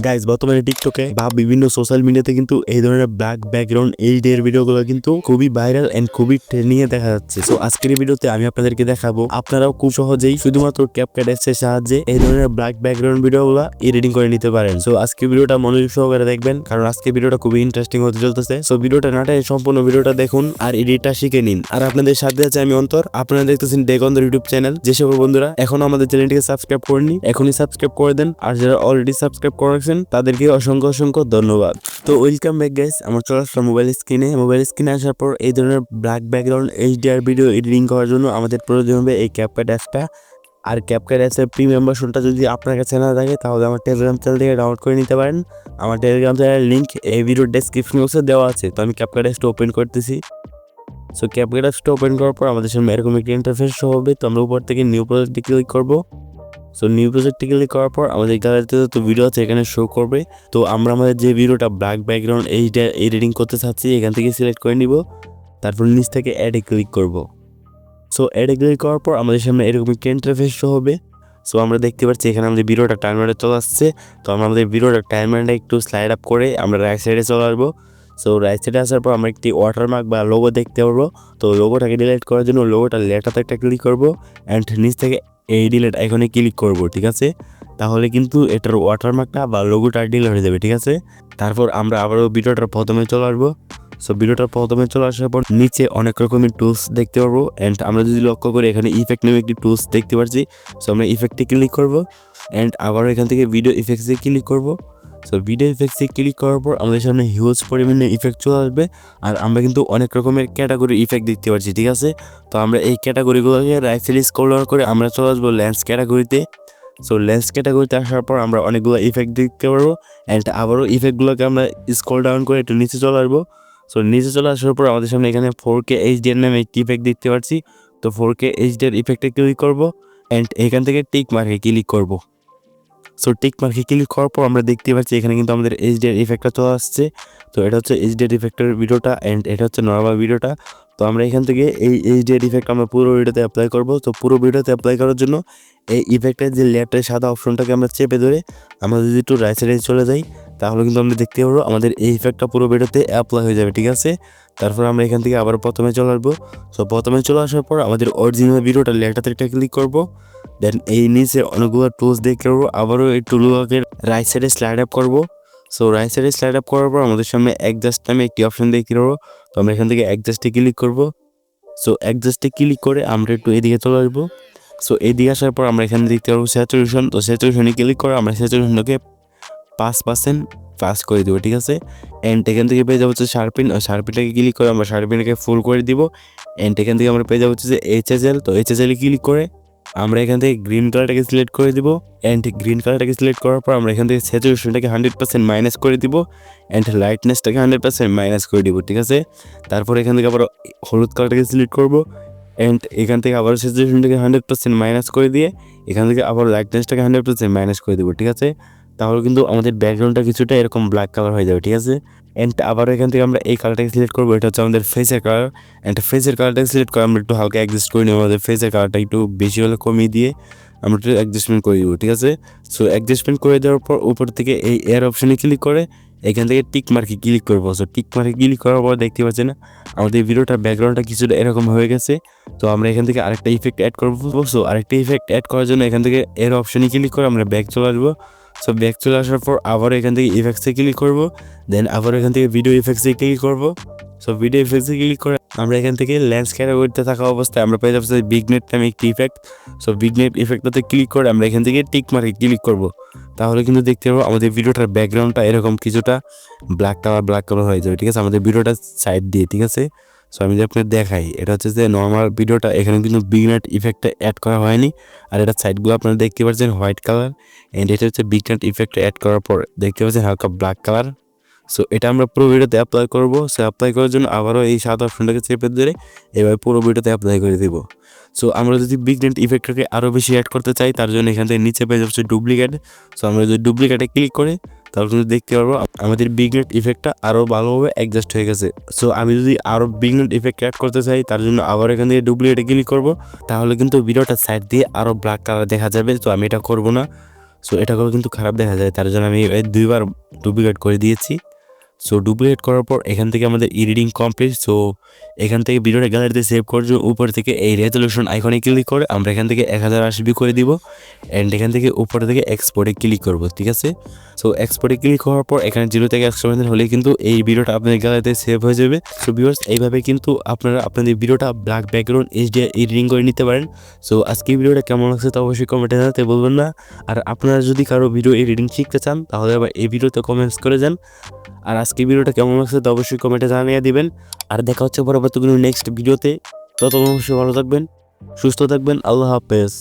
Guys বর্তমানে টিকটকে বা বিভিন্ন সোশ্যাল মিডিয়াতে কিন্তু এই ধরনের ব্ল্যাক ব্যাকগ্রাউন্ড এইচডি এর ভিডিওগুলো কিন্তু খুবই ভাইরাল এন্ড খুবই ট্রেন্ডিং এ দেখা যাচ্ছে। সো আজকের এই ভিডিওতে আমি আপনাদেরকে দেখাবো আপনারাও খুব সহজেই শুধুমাত্র ক্যাপকাট অ্যাপস এর সাহায্যে এই ধরনের ব্ল্যাক ব্যাকগ্রাউন্ড ভিডিওগুলো এডিটিং করে নিতে পারেন। সো আজকে ভিডিওটা মনোযোগ সহকারে দেখবেন, কারণ আজকে ভিডিওটা খুবই ইন্টারেস্টিং হতে চলতেছে। সো ভিডিওটা না টেনে সম্পূর্ণ ভিডিওটা দেখুন আর এডিটটা শিখে নিন। আর আপনাদের সাথে আছে আমি অন্তর, আপনারা দেখতেছেন ডেকন্দর ইউটিউব চ্যানেল। যে সকল বন্ধুরা এখনো আমাদের চ্যানেলটিকে সাবস্ক্রাইব করেননি এখনই সাবস্ক্রাইব করে দেন, আর যারা অলরেডি সাবস্ক্রাইব করেছেন তাদেরকে অসংখ্য অসংখ্য ধন্যবাদ। তো ওয়েলকাম ব্যাক গাইস, আমার চলে আসলাম মোবাইল স্ক্রিনে আসার পর এই ধরনের black background HDR video editing করার জন্য আমাদের প্রয়োজন হবে এই ক্যাপকাট অ্যাপসটা। আর ক্যাপকাট অ্যাপসের প্রিমিয়াম ভার্সনটা যদি আপনার কাছে না থাকে তাহলে আমার টেলিগ্রাম চ্যানেল থেকে ডাউনলোড করে নিতে পারেন। আমার টেলিগ্রাম চ্যানেলের লিঙ্ক এই ভিডিওর ডেসক্রিপশন বক্সে দেওয়া আছে। তো আমি ক্যাপকাট অ্যাপসটা ওপেন করতেছি। সো ক্যাপকাট অ্যাপসটা ওপেন করার পর আমাদের সামনে এরকম একটি ইন্টারফেস শো হবে। তো আমরা উপর থেকে নিউ প্রজেক্টে ক্লিক করবো। সো নিউ প্রজেক্টে ক্লিক করার পর আমাদের গ্যালারিতে তো ভিডিও আছে এখানে শো করবে। তো আমরা আমাদের যে ভিডিওটা ব্ল্যাক ব্যাকগ্রাউন্ড এইচডিআর এডিটিং করতে চাচ্ছি এখান থেকে সিলেক্ট করে নিব, তারপর নিচ থেকে অ্যাডে ক্লিক করব। সো অ্যাডে ক্লিক করার পর আমাদের সামনে এরকম একটি ইন্টারফেস শো হবে। সো আমরা দেখতে পাচ্ছি এখানে আমাদের ভিডিওটা টাইমারে চলে আসছে। তো আমরা আমাদের ভিডিওটা টাইমারটা একটু স্লাইড আপ করে আমরা রাইট সাইডে চলে আসবো। সো রাইট সাইডে আসার পর আমরা একটি ওয়াটারমার্ক বা লোগো দেখতে পারবো। তো লোগোটাকে ডিলিট করার জন্য লোগোটা লেটাতে একটা ক্লিক করবো অ্যান্ড নিচ থেকে এই ডিলিট আইকনে ক্লিক করব, ঠিক আছে? তাহলে কিন্তু এটার ওয়াটারমার্কটা বা লোগোটা ডিলিট হয়ে যাবে, ঠিক আছে? তারপর আমরা আবারও ভিডিওটার প্রথমে চলে আসবো। সো ভিডিওটার প্রথমে চলে আসার পর নিচে অনেক রকমের টুলস দেখতে পারবো অ্যান্ড আমরা যদি লক্ষ্য করি এখানে ইফেক্ট নামে একটি টুলস দেখতে পাচ্ছি। সো আমরা ইফেক্টে ক্লিক করবো অ্যান্ড আবারও এখান থেকে ভিডিও ইফেক্টসে ক্লিক করবো। সো ভিডিও ইফেক্টসে ক্লিক করার পর আমাদের সামনে হিউজ পরিমাণে ইফেক্ট চলে আসবে আর আমরা কিন্তু অনেক রকমের ক্যাটাগরি ইফেক্ট দেখতে পাচ্ছি, ঠিক আছে? তো আমরা এই ক্যাটাগরিগুলোকে রাইট সাইডে স্ক্রল ডাউন করে আমরা চলে আসবো লেন্স ক্যাটাগরিতে। সো লেন্স ক্যাটাগরিতে আসার পর আমরা অনেকগুলো ইফেক্ট দেখতে পারবো অ্যান্ড আবারও ইফেক্টগুলোকে আমরা স্ক্রল ডাউন করে একটু নিচে চলে আসবো। সো নিচে চলে আসার পর আমাদের সামনে এখানে 4K HDR নামে একটি ইফেক্ট দেখতে পাচ্ছি। তো 4K HDR ইফেক্টে ক্লিক করবো অ্যান্ড এখান থেকে টিক মার্কে ক্লিক করবো। সো টিক মার্কে ক্লিক করার পর আমরা দেখতে পাচ্ছি এখানে কিন্তু আমাদের এইচডিআর ইফেক্টটা চলে আসছে। তো এটা হচ্ছে এইচডিআর ইফেক্টের ভিডিওটা অ্যান্ড এটা হচ্ছে নর্মাল ভিডিওটা। তো আমরা এখান থেকে এই এইচডিআর ইফেক্ট আমরা পুরো ভিডিওতে অ্যাপ্লাই করব। তো পুরো ভিডিওতে অ্যাপ্লাই করার জন্য এই ইফেক্টের যে লেয়ারটার সাদা অপশনটাকে আমরা চেপে ধরে আমরা যদি একটু রাইট সাইডে চলে যাই তাহলে কিন্তু আমরা দেখতে পারবো আমাদের এই ইফেক্টটা পুরো ভিডিওতে অ্যাপ্লাই হয়ে যাবে, ঠিক আছে? তারপর আমরা এখান থেকে আবার প্রথমে চলে আসবো। সো প্রথমে চলে আসার পর আমাদের অরিজিনাল ভিডিওটা লেয়ারটাতে একটা ক্লিক করবো। দেন এই নিচে অনেকগুলো টুলস দেখতে পারবো, আবারও এই টুলগুলোকে রাইট সাইডে স্লাইড আপ করবো। সো রাইট সাইডে স্লাইড আপ করার পর আমাদের সামনে অ্যাডজাস্ট নামে একটি অপশন দেখতে পারবো। তো আমরা এখান থেকে অ্যাডজাস্টে ক্লিক করবো। সো অ্যাডজাস্টে ক্লিক করে আমরা একটু এদিকে চলে আসবো। সো এদিকে আসার পর আমরা এখানে দেখতে পারবো স্যাচুরেশন। তো স্যাচুরেশনে ক্লিক করে আমরা স্যাচুরেশনটাকে 5% পাস করে দেবো, ঠিক আছে? অ্যান্ড এখান থেকে পেয়ে যাবো হচ্ছে শার্পিনটাকে ক্লিক করে আমরা শার্পিনটাকে ফুল করে দিব। অ্যান্ড এখান থেকে আমরা পেয়ে যাবো হচ্ছে যে HSL। তো HSL ক্লিক করে আমরা এখান থেকে গ্রিন কালারটাকে সিলেক্ট করে দিব অ্যান্ড গ্রিন কালারটাকে সিলেক্ট করার পর আমরা এখান থেকে স্যাচুরেশনটাকে 100% মাইনাস করে দিব অ্যান্ড লাইটনেসটাকে 100% মাইনাস করে দিব, ঠিক আছে? তারপর এখান থেকে আবার হলুদ কালারটাকে সিলেক্ট করবো অ্যান্ড এখান থেকে আবার স্যাচুরেশনটাকে 100% মাইনাস করে দিয়ে এখান থেকে আবার লাইটনেসটাকে 100% মাইনাস করে দিব, ঠিক আছে? তাহলে কিন্তু আমাদের ব্যাকগ্রাউন্ডটা কিছুটা এরকম ব্ল্যাক কালার হয়ে যাবে, ঠিক আছে? অ্যান্ড আবার এখান থেকে আমরা এই কালারটাকে সিলেক্ট করবো, এটা হচ্ছে আমাদের ফেসের কালার। অ্যান্ড ফেসের কালারটাকে সিলেক্ট করে আমরা একটু হালকা অ্যাডজাস্ট করে নিব, আমাদের ফেসের কালারটা একটু বেশি হলে কমিয়ে দিয়ে আমরা একটু অ্যাডজাস্টমেন্ট করে দিব, ঠিক আছে? সো অ্যাডজাস্টমেন্ট করে দেওয়ার পর উপর থেকে এই এয়ার অপশনে ক্লিক করে এখান থেকে টিক মার্কে ক্লিক করবো। সো টিক মার্কে ক্লিক করার পর দেখতে পাচ্ছি না আমাদের ভিডিওটার ব্যাকগ্রাউন্ডটা কিছুটা এরকম হয়ে গেছে। তো আমরা এখান থেকে আরেকটা ইফেক্ট অ্যাড করবো। সো আরেকটা ইফেক্ট অ্যাড করার জন্য এখান থেকে এর অপশনে ক্লিক করে আমরা ব্যাক চলে আসবো। সো ব্যাক চলে আসার পর আবার এখান থেকে ইফেক্টসে ক্লিক করবো। দেন আবার এখান থেকে ভিডিও ইফেক্টসে ক্লিক করবো। সো ভিডিও ইফেক্টসে ক্লিক করে আমরা এখান থেকে লেন্স ক্যাটাগরিতে থাকা অবস্থায় আমরা পেয়ে যাচ্ছি বিগনেট নামে একটি ইফেক্ট। সো বিগনেট ইফেক্টটাতে ক্লিক করে আমরা এখান থেকে টিক মার্কে ক্লিক করবো। তাহলে কিন্তু দেখতে পাবো আমাদের ভিডিওটার ব্যাকগ্রাউন্ডটা এরকম কিছুটা ব্ল্যাক কালার হয়ে যাবে, ঠিক আছে? আমাদের ভিডিওটা সাইড দিয়ে, ঠিক আছে? সো আমি যদি আপনাকে দেখাই, এটা হচ্ছে যে নর্মাল ভিডিওটা, এখানে কিন্তু বিগনেট ইফেক্টটা অ্যাড করা হয়নি। আর এটা সাইডগুলো আপনারা দেখতে পাচ্ছেন হোয়াইট কালার অ্যান্ড এটা হচ্ছে বিগনেট ইফেক্ট অ্যাড করার পর দেখতে পাচ্ছেন হালকা ব্ল্যাক কালার। সো এটা আমরা পুরো ভিডিওতে অ্যাপ্লাই করবো। সো অ্যাপ্লাই করার জন্য আবারও এই সাদা অপশনটাকে চেপে ধরে এবার পুরো ভিডিওতে অ্যাপ্লাই করে দেবো। সো আমরা যদি বিগনেট ইফেক্টটাকে আরও বেশি অ্যাড করতে চাই তার জন্য এখান থেকে নিচে পেয়ে যাচ্ছে ডুপ্লিকেট। সো আমরা যদি ডুপ্লিকেটে ক্লিক করি তাহলে কিন্তু দেখতে পারবো আমাদের বিগনেট ইফেক্টটা আরও ভালোভাবে অ্যাডজাস্ট হয়ে গেছে। সো আমি যদি আরও বিগনেট ইফেক্ট অ্যাড করতে চাই তার জন্য আবার এখান থেকে ডুপ্লিকেটে ক্লিক করবো। তাহলে কিন্তু ভিডিওটা সাইড দিয়ে আরও ব্ল্যাক কালার দেখা যাবে। তো আমি এটা করবো না। সো এটা করে কিন্তু খারাপ দেখা যায়, তার জন্য আমি দুইবার ডুপ্লিকেট করে দিয়েছি। সো ডুপ্লিকেট করার পর এখান থেকে আমাদের এডিটিং কমপ্লিট। সো এখান থেকে ভিডিওটা গ্যালারিতে সেভ করার জন্য উপর থেকে এই রেজলিউশন আইকনে ক্লিক করে আমরা এখান থেকে 1080p করে দিব অ্যান্ড এখান থেকে উপর থেকে এক্সপোর্টে ক্লিক করব, ঠিক আছে। সো এক্সপোর্টে ক্লিক করার পর এখানে 0 থেকে 100 হলে কিন্তু এই ভিডিওটা আপনাদের গ্যালারিতে সেভ হয়ে যাবে। সো ভিউয়ার্স, এইভাবে কিন্তু আপনারা আপনাদের ভিডিওটা ব্ল্যাক ব্যাকগ্রাউন্ড এইচডিআর এডিটিং করে নিতে পারেন। সো আজকে এই ভিডিওটা কেমন লাগছে তা অবশ্যই কমেন্টে জানাতে বলবেন না। আর আপনারা যদি কারো ভিডিও এডিটিং শিখতে চান তাহলে আবার এই ভিডিওতে কমেন্টস করে যান। আর আজকে ভিডিওটা কেমন লাগছে তা অবশ্যই কমেন্টে জানিয়ে দিবেন। আর দেখা হচ্ছে পরবর্তী কোনো নেক্সট ভিডিওতে। ততক্ষণ অবশ্যই ভালো থাকবেন, সুস্থ থাকবেন। আল্লাহ হাফেজ।